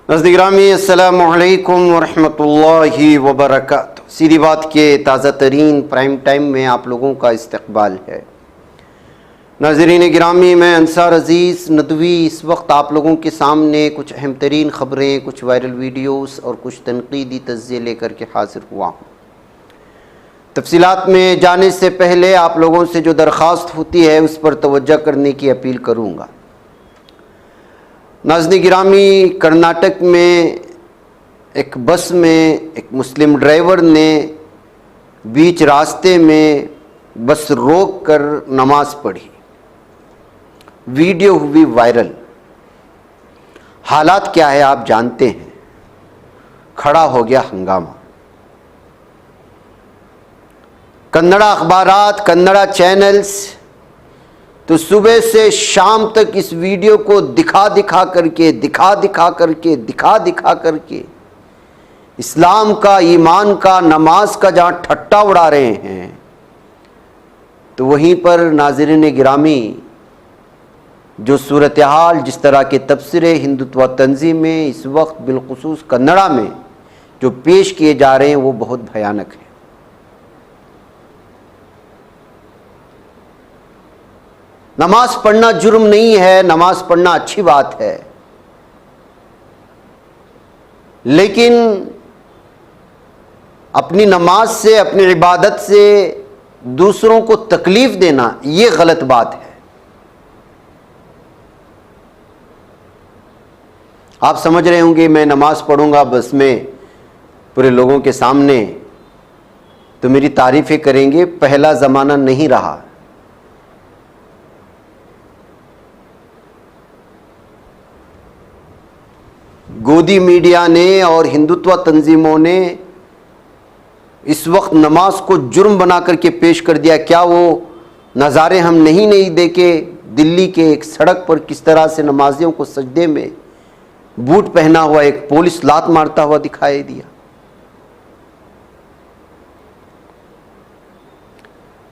नाज़रीन गिरामी अस्सलामु अलैकुम वरहमतुल्लाहि वबरकातुहू। सीधी बात के ताज़ा तरीन प्राइम टाइम में आप लोगों का इस्तकबाल है। नाज़रीन गिरामी, मैं अंसार अज़ीज़ नदवी इस वक्त आप लोगों के सामने कुछ अहम तरीन ख़बरें, कुछ वायरल वीडियोस और कुछ तनकीदी तज़्ज़िये लेकर के हाज़िर हुआ हूँ। तफसीलात में जाने से पहले आप लोगों से जो दरख्वास्त होती है उस पर तवज्जो करने की अपील करूँगा। नाज़रीन गिरामी, कर्नाटक में एक बस में एक मुस्लिम ड्राइवर ने बीच रास्ते में बस रोक कर नमाज पढ़ी। वीडियो हुई वायरल। हालात क्या है आप जानते हैं। खड़ा हो गया हंगामा। कन्नड़ा अखबारात, कन्नड़ा चैनल्स तो सुबह से शाम तक इस वीडियो को दिखा दिखा करके इस्लाम का, ईमान का, नमाज का जहाँ ठट्टा उड़ा रहे हैं, तो वहीं पर नाज़रीन गिरामी जो सूरत हाल, जिस तरह के तबसरे हिंदुत्व तंजीमें इस वक्त बिलखुसूस कन्नड़ा में जो पेश किए जा रहे हैं वो बहुत भयानक है। नमाज पढ़ना जुर्म नहीं है, नमाज पढ़ना अच्छी बात है, लेकिन अपनी नमाज से, अपनी इबादत से दूसरों को तकलीफ देना ये गलत बात है। आप समझ रहे होंगे मैं नमाज पढ़ूंगा बस में पूरे लोगों के सामने तो मेरी तारीफें करेंगे। पहला ज़माना नहीं रहा। गोदी मीडिया ने और हिंदुत्व तंजीमों ने इस वक्त नमाज को जुर्म बना करके पेश कर दिया। क्या वो नज़ारे हम नहीं देखे दिल्ली के एक सड़क पर किस तरह से नमाजियों को सजदे में बूट पहना हुआ एक पुलिस लात मारता हुआ दिखाई दिया।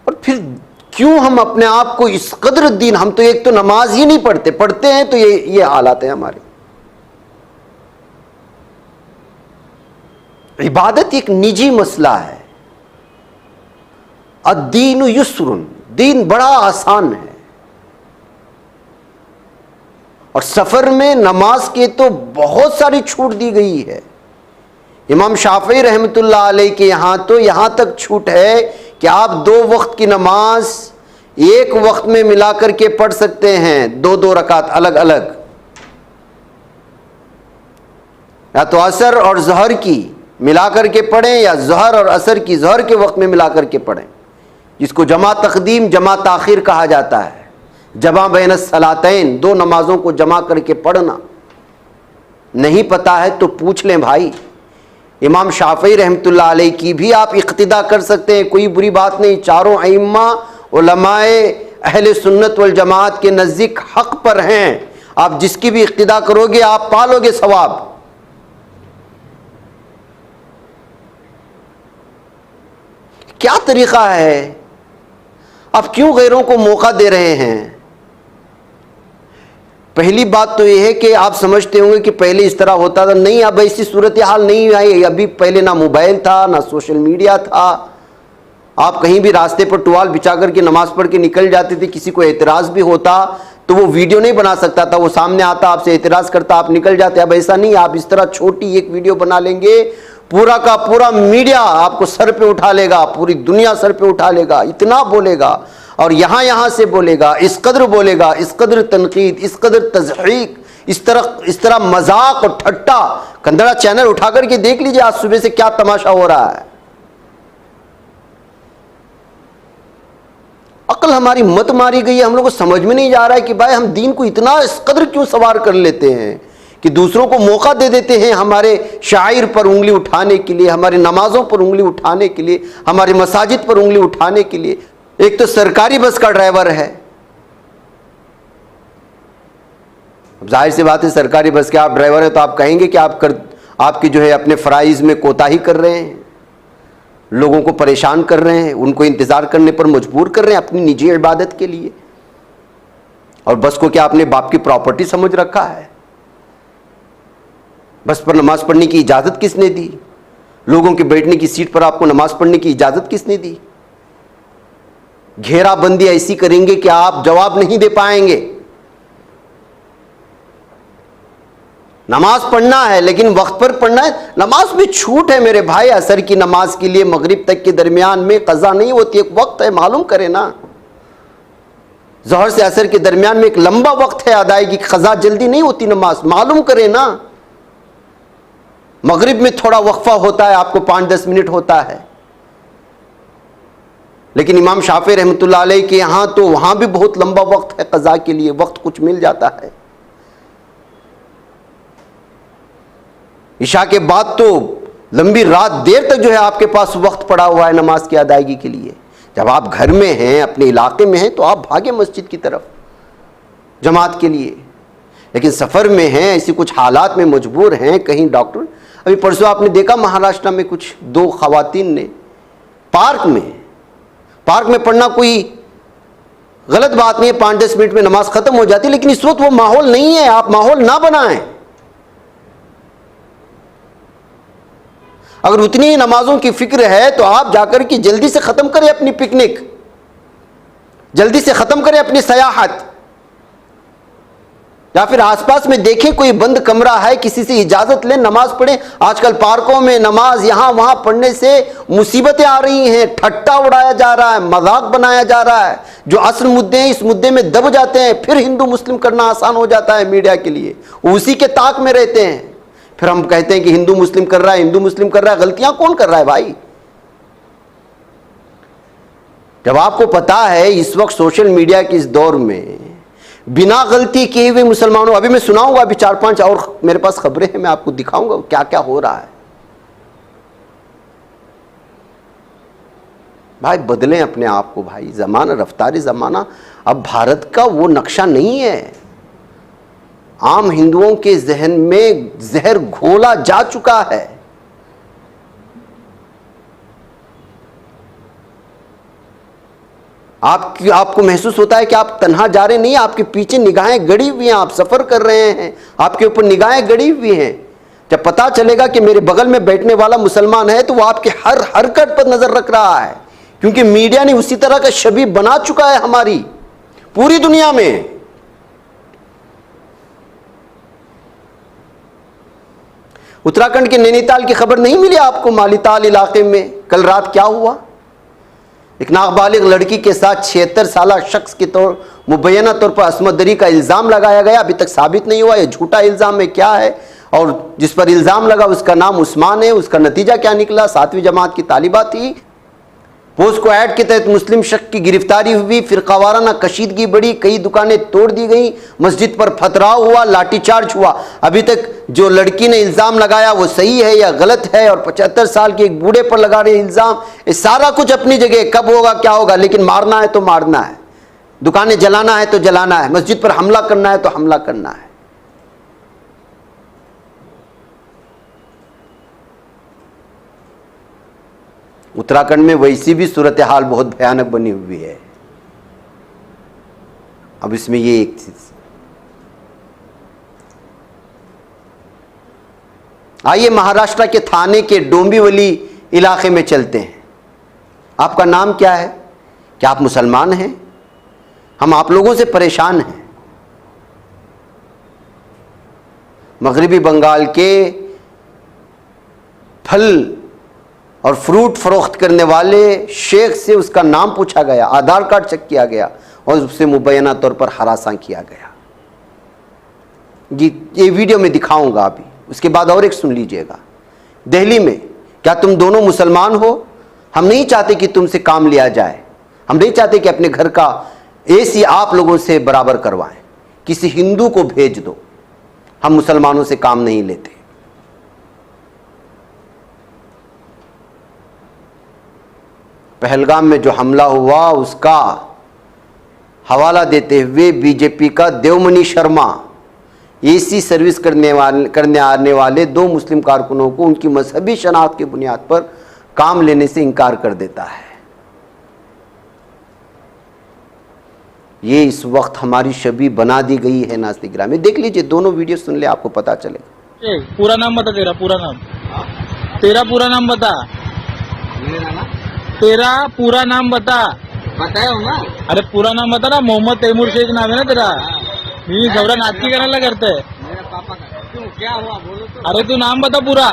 और फिर क्यों हम अपने आप को इस कदर दीन, हम तो एक तो नमाज ही नहीं पढ़ते हैं तो ये हालात है हमारे। इबादत एक निजी मसला है। अद्दीन युस्रुन, दीन बड़ा आसान है। और सफर में नमाज के तो बहुत सारी छूट दी गई है। इमाम शाफी रहमतुल्लाह अलैह के यहाँ तो यहाँ तक छूट है कि आप 2 वक्त की नमाज एक वक्त में मिला करके पढ़ सकते हैं, 2-2 रकात अलग अलग, या तो असर और ज़हर की मिला करके पढ़ें या ज़हर और असर की ज़हर के वक्त में मिला करके पढ़ें, जिसको जमा तक़दीम जमा ताख़ीर कहा जाता है। जमा बैन सलातैन, 2 नमाज़ों को जमा करके पढ़ना। नहीं पता है तो पूछ लें भाई। इमाम शाफ़ी रहमतुल्लाह अलैह की भी आप इक़्तिदा कर सकते हैं, कोई बुरी बात नहीं। चारों अइम्मा उलमाए अहले सुन्नत वल जमात के नज़दीक हक़ पर हैं। आप जिसकी भी इक़्तिदा करोगे आप पालोगे सवाब। क्या तरीक़ा है? आप क्यों गैरों को मौका दे रहे हैं? पहली बात तो यह है कि आप समझते होंगे कि पहले इस तरह होता था। नहीं, अब ऐसी सूरत हाल नहीं आई। अभी पहले ना मोबाइल था, ना सोशल मीडिया था। आप कहीं भी रास्ते पर टुवाल बिछा करके नमाज पढ़ के निकल जाते थे। किसी को एतराज़ भी होता तो वो वीडियो नहीं बना सकता था, वो सामने आता, आपसे एतराज़ करता, आप निकल जाते। अब ऐसा नहीं, आप इस तरह छोटी एक वीडियो बना लेंगे, पूरा का पूरा मीडिया आपको सर पे उठा लेगा, पूरी दुनिया सर पे उठा लेगा, इतना बोलेगा और यहाँ से बोलेगा, इस कदर तनकीद, इस कदर तज़हीक, इस तरह मजाक और ठट्टा। कन्नड़ा चैनल उठा करके देख लीजिए आज सुबह से क्या तमाशा हो रहा है। अक्ल हमारी मत मारी गई है। हम लोग को समझ में नहीं जा रहा है कि भाई हम दीन को इतना इस कदर क्यों सवार कर लेते हैं कि दूसरों को मौका दे देते हैं हमारे शायर पर उंगली उठाने के लिए, हमारी नमाजों पर उंगली उठाने के लिए, हमारे मसाजिद पर उंगली उठाने के लिए। एक तो सरकारी बस का ड्राइवर है। अब जाहिर सी बात है, सरकारी बस के आप ड्राइवर है तो आप कहेंगे कि आपकी जो है अपने फ़राइज़ में कोताही कर रहे हैं, लोगों को परेशान कर रहे हैं, उनको इंतज़ार करने पर मजबूर कर रहे हैं अपनी निजी इबादत के लिए। और बस को क्या आपने बाप की प्रॉपर्टी समझ रखा है? बस पर नमाज पढ़ने की इजाज़त किसने दी? लोगों के बैठने की सीट पर आपको नमाज पढ़ने की इजाज़त किसने दी? घेराबंदी ऐसी करेंगे कि आप जवाब नहीं दे पाएंगे। नमाज पढ़ना है लेकिन वक्त पर पढ़ना है। नमाज में छूट है मेरे भाई, असर की नमाज के लिए मगरिब तक के दरमियान में कज़ा नहीं होती, एक वक्त है, मालूम करें ना। ज़ोहर से असर के दरमियान में एक लंबा वक्त है अदायगी, कज़ा जल्दी नहीं होती नमाज, मालूम करें ना। मगरिब में थोड़ा वक्फा होता है, आपको 5-10 मिनट होता है, लेकिन इमाम शाफी रहमतुल्लाह अलैह के यहां तो वहां भी बहुत लंबा वक्त है कज़ा के लिए, वक्त कुछ मिल जाता है। इशा के बाद तो लंबी रात देर तक जो है आपके पास वक्त पड़ा हुआ है नमाज की अदायगी के लिए। जब आप घर में हैं, अपने इलाके में हैं, तो आप भागे मस्जिद की तरफ जमात के लिए, लेकिन सफ़र में हैं, ऐसी कुछ हालात में मजबूर हैं, कहीं डॉक्टर, अभी परसों आपने देखा महाराष्ट्र में कुछ 2 खवातीन ने पार्क में पढ़ना कोई गलत बात नहीं है, 5-10 मिनट में नमाज खत्म हो जाती है, लेकिन इस वक्त वो माहौल नहीं है, आप माहौल ना बनाएं। अगर उतनी ही नमाजों की फिक्र है तो आप जाकर के जल्दी से खत्म करें अपनी पिकनिक, जल्दी से खत्म करें अपनी सयाहत, या फिर आसपास में देखें कोई बंद कमरा है, किसी से इजाजत लें, नमाज पढ़ें। आजकल पार्कों में नमाज यहां वहां पढ़ने से मुसीबतें आ रही हैं, ठट्टा उड़ाया जा रहा है, मजाक बनाया जा रहा है। जो असल मुद्दे हैं इस मुद्दे में दब जाते हैं, फिर हिंदू मुस्लिम करना आसान हो जाता है मीडिया के लिए, उसी के ताक में रहते हैं। फिर हम कहते हैं कि हिंदू मुस्लिम कर रहा है, हिंदू मुस्लिम कर रहा है। गलतियां कौन कर रहा है भाई? जब आपको पता है इस वक्त सोशल मीडिया के इस दौर में बिना गलती किए हुए मुसलमानों, अभी मैं सुनाऊंगा, अभी 4-5 और मेरे पास खबरें हैं, मैं आपको दिखाऊंगा क्या क्या हो रहा है। भाई बदलें अपने आप को भाई, जमाना, रफ्तारी जमाना अब भारत का वो नक्शा नहीं है। आम हिंदुओं के जहन में जहर घोला जा चुका है। आपको महसूस होता है कि आप तन्हा जा रहे नहीं, आपके पीछे निगाहें गड़ी हुई हैं, आप सफर कर रहे हैं, आपके ऊपर निगाहें गड़ी हुई हैं। जब पता चलेगा कि मेरे बगल में बैठने वाला मुसलमान है तो वो आपके हर हरकत पर नजर रख रहा है, क्योंकि मीडिया ने उसी तरह का छवि बना चुका है हमारी पूरी दुनिया में। उत्तराखंड के नैनीताल की खबर नहीं मिली आपको? मालीताल इलाके में कल रात क्या हुआ? एक नाबालिग लड़की के साथ 76 साल शख्स के मुबैना तौर पर असमत दरी का इल्ज़ाम लगाया गया। अभी तक साबित नहीं हुआ ये झूठा इल्ज़ाम है क्या है, और जिस पर इल्ज़ाम लगा उसका नाम उस्मान है। उसका नतीजा क्या निकला? 7वीं जमात की तालिबा थी। पोस्को ऐड के तहत मुस्लिम शख्स की गिरफ्तारी हुई, फिरकावाराना कशीदगी बढ़ी, कई दुकानें तोड़ दी गई, मस्जिद पर पथराव हुआ, लाठीचार्ज हुआ। अभी तक जो लड़की ने इल्ज़ाम लगाया वो सही है या गलत है, और 75 साल के एक बूढ़े पर लगा रहे इल्ज़ाम, ये सारा कुछ अपनी जगह, कब होगा क्या होगा, लेकिन मारना है तो मारना है, दुकानें जलाना है तो जलाना है, मस्जिद पर हमला करना है तो हमला करना है। उत्तराखंड में वैसी भी सूरत हाल बहुत भयानक बनी हुई है। अब इसमें ये एक चीज, आइए महाराष्ट्र के थाने के डोंबिवली इलाके में चलते हैं। आपका नाम क्या है? क्या आप मुसलमान हैं? हम आप लोगों से परेशान हैं। मगरिबी बंगाल के फल और फ्रूट फरोख्त करने वाले शेख से उसका नाम पूछा गया, आधार कार्ड चेक किया गया और उससे मुबैना तौर पर हरासा किया गया। ये वीडियो में दिखाऊंगा अभी, उसके बाद और एक सुन लीजिएगा। दिल्ली में, क्या तुम दोनों मुसलमान हो? हम नहीं चाहते कि तुमसे काम लिया जाए, हम नहीं चाहते कि अपने घर का एसी आप लोगों से बराबर करवाएं, किसी हिंदू को भेज दो, हम मुसलमानों से काम नहीं लेते। पहलगाम में जो हमला हुआ उसका हवाला देते हुए बीजेपी का देवमणि शर्मा एसी सर्विस करने आने वाले 2 मुस्लिम कारकुनों को उनकी मजहबी शनाख्त की बुनियाद पर काम लेने से इनकार कर देता है। ये इस वक्त हमारी छवि बना दी गई है नास्तिक ग्राम में। देख लीजिए, दोनों वीडियो सुन ले, आपको पता चलेगा। पूरा नाम बता, तेरा पूरा नाम, तेरा पूरा नाम बता, मेरा ना तेरा पूरा नाम बता। बताया हूँ ना। अरे पूरा नाम बता ना। मोहम्मद तैमूर शेख नाम है ना तेरा। मी झवरा नाटकी करायला करते। मेरे पापा का क्यों, क्या हुआ बोलो तो। अरे तू नाम बता पूरा।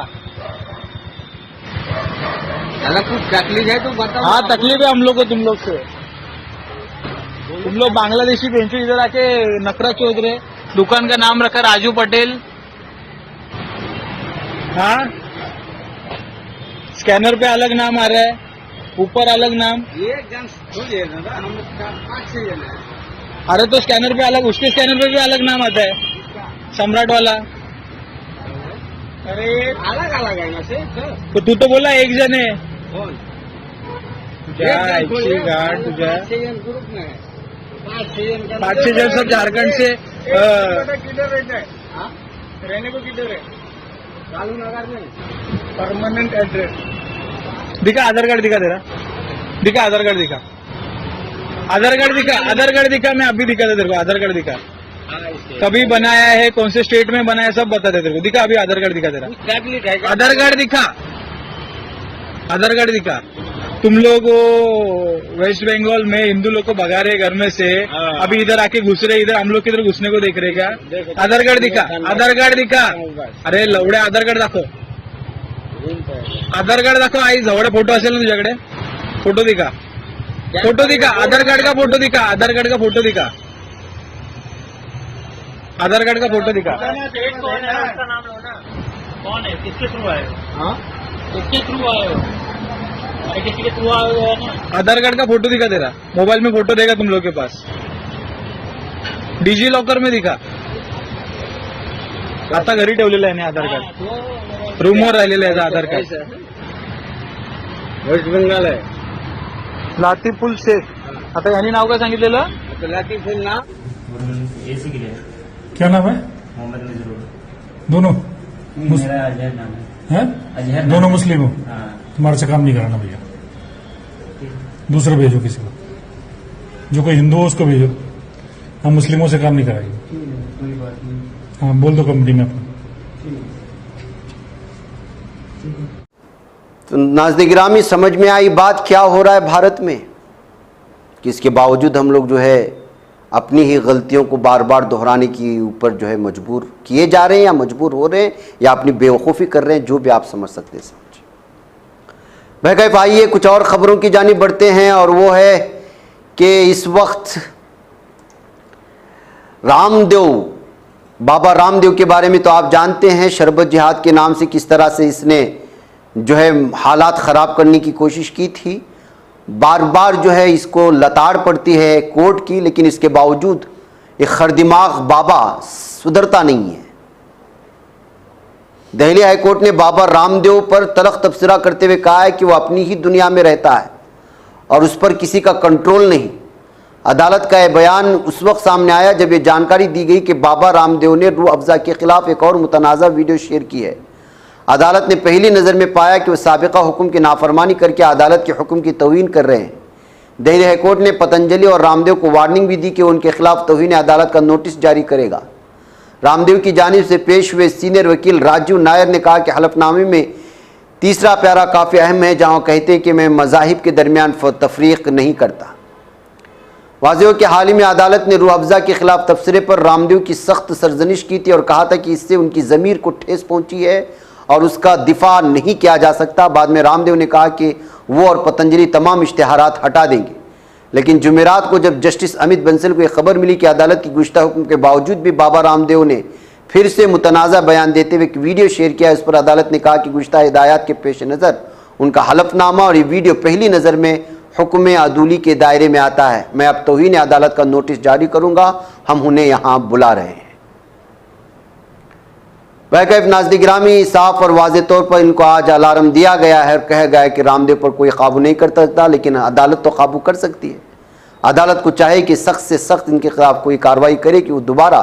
अगर कुछ तकलीफ है तो बताओ। हाँ तकलीफ है हम लोग को तुम लोग से। तुम लोग बांग्लादेशी बेंचो इधर आके नखरा चोद रहे। दुकान का नाम रखा राजू पटेल। हाँ स्कैनर पे अलग नाम आ रहा है, ऊपर अलग नाम। ये जन थोड़ी है दादा, हम लोग 5-6 जन है। अरे तो स्कैनर पे अलग, उसके स्कैनर पे भी अलग नाम आता है, सम्राट वाला। अरे अलग अलग है ना से तो तू तो बोला एक जन है। कौन? तुझ्या आईची गाठ तुझ्या। 5-6 जन ग्रुप में है। 5-6 जन का 5-6 जन सब झारखंड से। किधर रहता है? हाँ? रहने को किधर है? कालू नगर में। परमानेंट एड्रेस दिखा, आधार कार्ड दिखा तेरा, दिखा आधार कार्ड दिखा, आधार कार्ड दिखा, आधार कार्ड दिखा। मैं अभी दिखा था तेरे को, आधार कार्ड दिखा। कभी बनाया है, कौन से स्टेट में बनाया, सब बता दे तेरे को। दिखा अभी आधार कार्ड दिखा तेरा, टैबलेट है क्या? आधार कार्ड दिखा, आधार कार्ड दिखा। तुम लोग वेस्ट बंगाल में हिंदू लोग को भगा रहे घर में से, अभी इधर आके घुस रहे, इधर हम लोग किधर घुसने को देख रहे क्या? आधार कार्ड दिखा, आधार कार्ड दिखा। अरे लवड्या आधार कार्ड दाखव, आधार कार्ड दाखव। आई जवळ फोटो असेल ना तुझ्याकडे, फोटो दिखा, फोटो दिखा, आधार कार्ड का फोटो दिखा, आधार कार्ड का फोटो दिखा, आधार कार्ड का फोटो दिखा। कौन है उसका नाम लो ना, कौन है, किसके थ्रू आए हो? हाँ? किसके थ्रू आए हो? अरे किसी के थ्रू आए हो ना। आधार कार्ड का फोटो दिखा तेरा, मोबाइल में फोटो देगा तुम लोग के पास, डिजी लॉकर में दिखा। आता घरी ठेवलेलं आहे ना आधार कार्ड, रूमवर राहिलेलं आहे आधार कार्ड। वेस्ट बंगाल है। लातीफुल शेख, आता यांनी नाव काय सांगितलेलं? तो लातीफुल ना एसी के लिए क्या नाम है? मोहम्मद नजरुल। दोनों मेरा अजहर नाम है। हैं? अजहर नाम दोनों है। मुस्लिम हो? हाँ। तुम्हारे से काम नहीं कराना भैया, दूसरा भेजो किसी को, जो कोई हिंदू हो उसको भेजो, हम मुस्लिमों से काम नहीं कराएंगे। कोई बात नहीं। हाँ बोल दो कंपनी में अपना। तो नाज़रीन गिरामी, समझ में आई बात क्या हो रहा है भारत में, कि इसके बावजूद हम लोग जो है अपनी ही गलतियों को बार बार दोहराने की ऊपर जो है मजबूर किए जा रहे हैं, या मजबूर हो रहे हैं, या अपनी बेवकूफ़ी कर रहे हैं, जो भी आप समझ सकते हैं समझ। भाई कैफ आइए कुछ और ख़बरों की जानिब बढ़ते हैं, और वो है कि इस वक्त रामदेव, बाबा रामदेव के बारे में तो आप जानते हैं, शरबत जिहाद के नाम से किस तरह से इसने जो है हालात ख़राब करने की कोशिश की थी। बार बार जो है इसको लताड़ पड़ती है कोर्ट की, लेकिन इसके बावजूद एक खरदिमाग बाबा सुधरता नहीं है। दिल्ली हाई कोर्ट ने बाबा रामदेव पर तलख तबसरा करते हुए कहा है कि वो अपनी ही दुनिया में रहता है और उस पर किसी का कंट्रोल नहीं। अदालत का यह बयान उस वक्त सामने आया जब ये जानकारी दी गई कि बाबा रामदेव ने रूह अफ़ज़ा के खिलाफ एक और मुतनाज़ा वीडियो शेयर की है। अदालत ने पहली नज़र में पाया कि वह साबिक़ा हुक्म की नाफरमानी करके अदालत के हुक्म की तौहीन कर रहे हैं। दिल्ली हाई कोर्ट ने पतंजलि और रामदेव को वार्निंग भी दी कि उनके खिलाफ तौहीन अदालत का नोटिस जारी करेगा। रामदेव की जानिब से पेश हुए सीनियर वकील राजू नायर ने कहा कि हलफनामे में तीसरा प्यारा काफ़ी अहम है, जहाँ कहते हैं कि मैं मज़ाहिब के दरमियान तफरीक नहीं करता। वाज़ेह हो कि हाल ही में अदालत ने रूह अफ़ज़ा के खिलाफ तबसरे पर रामदेव की सख्त सरजनिश की थी और कहा था कि इससे उनकी ज़मीर को ठेस पहुंची है और उसका दिफा नहीं किया जा सकता। बाद में रामदेव ने कहा कि वो और पतंजलि तमाम इश्तिहारात हटा देंगे, लेकिन जुमेरात को जब जस्टिस अमित बंसल को एक खबर मिली कि अदालत की गुज़श्ता हुक्म के बावजूद भी बाबा रामदेव ने फिर से मुतनाज़ा बयान देते हुए एक वीडियो शेयर किया, इस पर अदालत ने कहा कि गुज़श्ता हिदायत के पेश नज़र उनका हलफनामा और ये वीडियो पहली नज़र में हुक्म अदूली के दायरे में आता है। मैं अब तौहीन अदालत का नोटिस जारी करूँगा, हम उन्हें यहाँ बुला रहे हैं। वैकैफ नाज़रीन गिरामी, साफ और वाज़े तौर पर इनको आज अलार्म दिया गया है और कहा गया है कि रामदेव पर कोई काबू नहीं कर सकता, लेकिन अदालत तो काबू कर सकती है। अदालत को चाहे कि सख्त से सख्त इनके खिलाफ कोई कार्रवाई करे कि वो दोबारा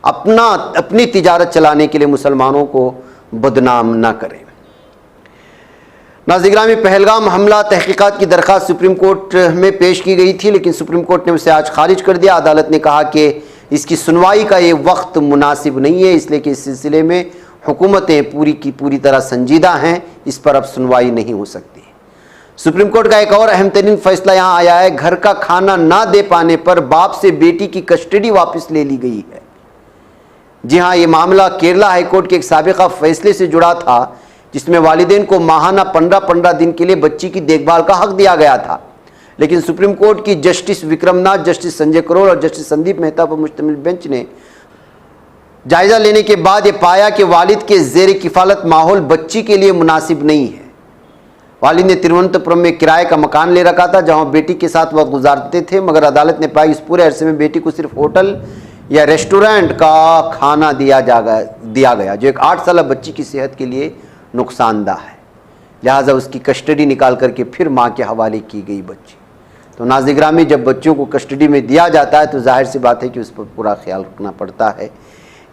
अपनी तिजारत चलाने के लिए मुसलमानों को बदनाम ना करें। नाज़रीन गिरामी, पहलगाम हमला तहकीकात की दरख्वास्त सुप्रीम कोर्ट में पेश की गई थी, लेकिन सुप्रीम कोर्ट ने उसे आज खारिज कर दिया। अदालत ने कहा कि इसकी सुनवाई का ये वक्त मुनासिब नहीं है, इसलिए कि इस सिलसिले में हुकूमतें पूरी की पूरी तरह संजीदा हैं, इस पर अब सुनवाई नहीं हो सकती। सुप्रीम कोर्ट का एक और अहम तरीन फैसला यहां आया है। घर का खाना ना दे पाने पर बाप से बेटी की कस्टडी वापस ले ली गई है। जी हां, यह मामला केरला हाईकोर्ट के एक साबिका फैसले से जुड़ा था, जिसमें वालिदैन को माहाना 15-15 दिन के लिए बच्ची की देखभाल का हक दिया गया था। लेकिन सुप्रीम कोर्ट की जस्टिस विक्रमनाथ, जस्टिस संजय करोल और जस्टिस संदीप मेहता पर मुश्तमिल बेंच ने जायजा लेने के बाद यह पाया कि वालिद के जेर किफालत माहौल बच्ची के लिए मुनासिब नहीं है। वालिद ने तिरुवनंतपुरम में किराए का मकान ले रखा था, जहां बेटी के साथ वक्त गुजारते थे, मगर अदालत ने पाया इस पूरे अरसे में बेटी को सिर्फ होटल या रेस्टोरेंट का खाना दिया गया, जो एक 8 साल बच्ची की सेहत के लिए नुकसानदा है। लिहाजा उसकी कस्टडी निकाल करके फिर माँ के हवाले की गई बच्ची। तो नाज़ गिरामी, जब बच्चों को कस्टडी में दिया जाता है तो जाहिर सी बात है कि उस पर पूरा ख्याल रखना पड़ता है।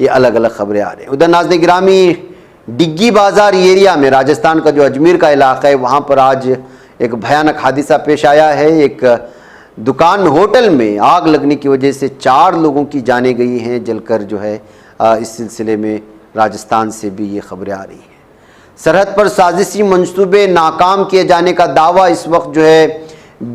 ये अलग अलग खबरें आ रही हैं। उधर नाज़ गिरामी, डिग्गी बाज़ार एरिया में, राजस्थान का जो अजमेर का इलाका है, वहाँ पर आज एक भयानक हादसा पेश आया है। एक दुकान में, होटल में आग लगने की वजह से 4 लोगों की जानें गई हैं जलकर जो है। इस सिलसिले में राजस्थान से भी ये खबरें आ रही हैं। सरहद पर साजिशी मंसूबे नाकाम किए जाने का दावा इस वक्त जो है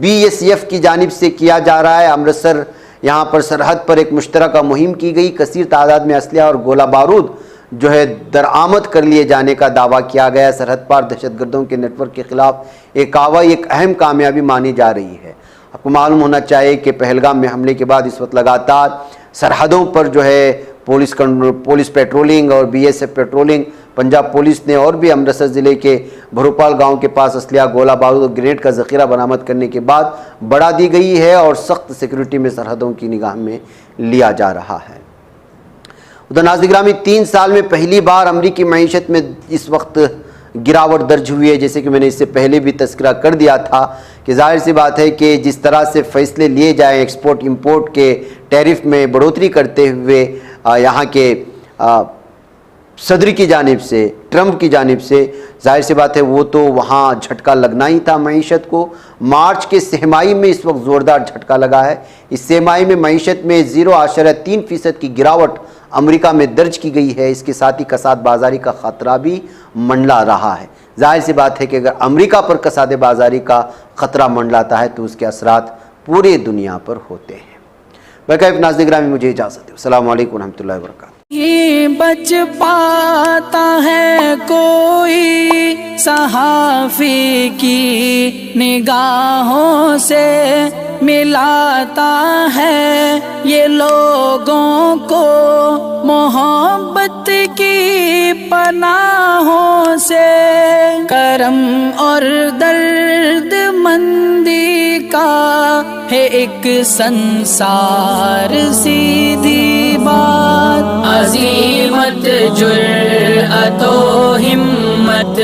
BSF की जानिब से किया जा रहा है। अमृतसर, यहाँ पर सरहद पर एक मुश्तरका मुहिम की गई। कसीर तादाद में असलहा और गोला बारूद जो है दरामद कर लिए जाने का दावा किया गया। सरहद पार दहशतगर्दों के नेटवर्क के खिलाफ एक कार्रवाई एक अहम कामयाबी मानी जा रही है। आपको मालूम होना चाहिए कि पहलगाम में हमले के बाद इस वक्त लगातार सरहदों पर जो है पुलिस पेट्रोलिंग और BSF पेट्रोलिंग, पंजाब पुलिस ने और भी अमृतसर ज़िले के भरोपाल गांव के पास असलहा, गोला बारूद और ग्रेनेड का ज़ख़ीरा बरामद करने के बाद बढ़ा दी गई है और सख्त सिक्योरिटी में सरहदों की निगाह में लिया जा रहा है। उधर नाज़ गिरामी, 3 साल में पहली बार अमरीकी मईशत में इस वक्त गिरावट दर्ज हुई है। जैसे कि मैंने इससे पहले भी तस्करा कर दिया था कि जाहिर सी बात है कि जिस तरह से फैसले लिए जाएँ एक्सपोर्ट इंपोर्ट के टैरिफ में बढ़ोतरी करते हुए यहाँ के सदर की जानिब से, ट्रंप की जानिब से, जाहिर सी बात है वो तो वहाँ झटका लगना ही था मईशत को। मार्च के सहमाही में इस वक्त ज़ोरदार झटका लगा है। इस सहमाही में मईशत में 0.3% की गिरावट अमेरिका में दर्ज की गई है। इसके साथ ही कसाद बाजारी का ख़तरा भी मंडला रहा है। जाहिर सी बात है कि अगर अमेरिका पर कसाद बाजारी का ख़तरा मंडलाता है तो उसके असरात पूरे दुनिया पर होते हैं। बकायब नाज़ गिरामी, मुझे इजाज़त दो। अस्सलामु अलैकुम रहमतुल्लाहि व बरकातहू। ये बच पाता है कोई सहाफ़ी की निगाहों से, मिलाता है ये लोगों को मोहब्बत की पनाहों से। करम और दर्द मंदी का है एक संसार, सीधी बात। अज़ीमत जुर्अतो हिम्मत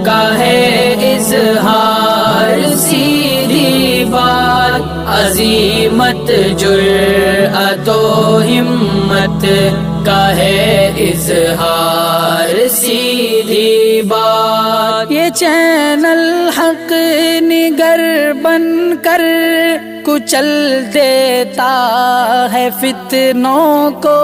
का है इज़हार, सीधी बात। अज़ीमत जुर्अतो हिम्मत का है इज़हार, सीधी बात। ये चैनल हक निगर बनकर कुचल देता है फितनों को।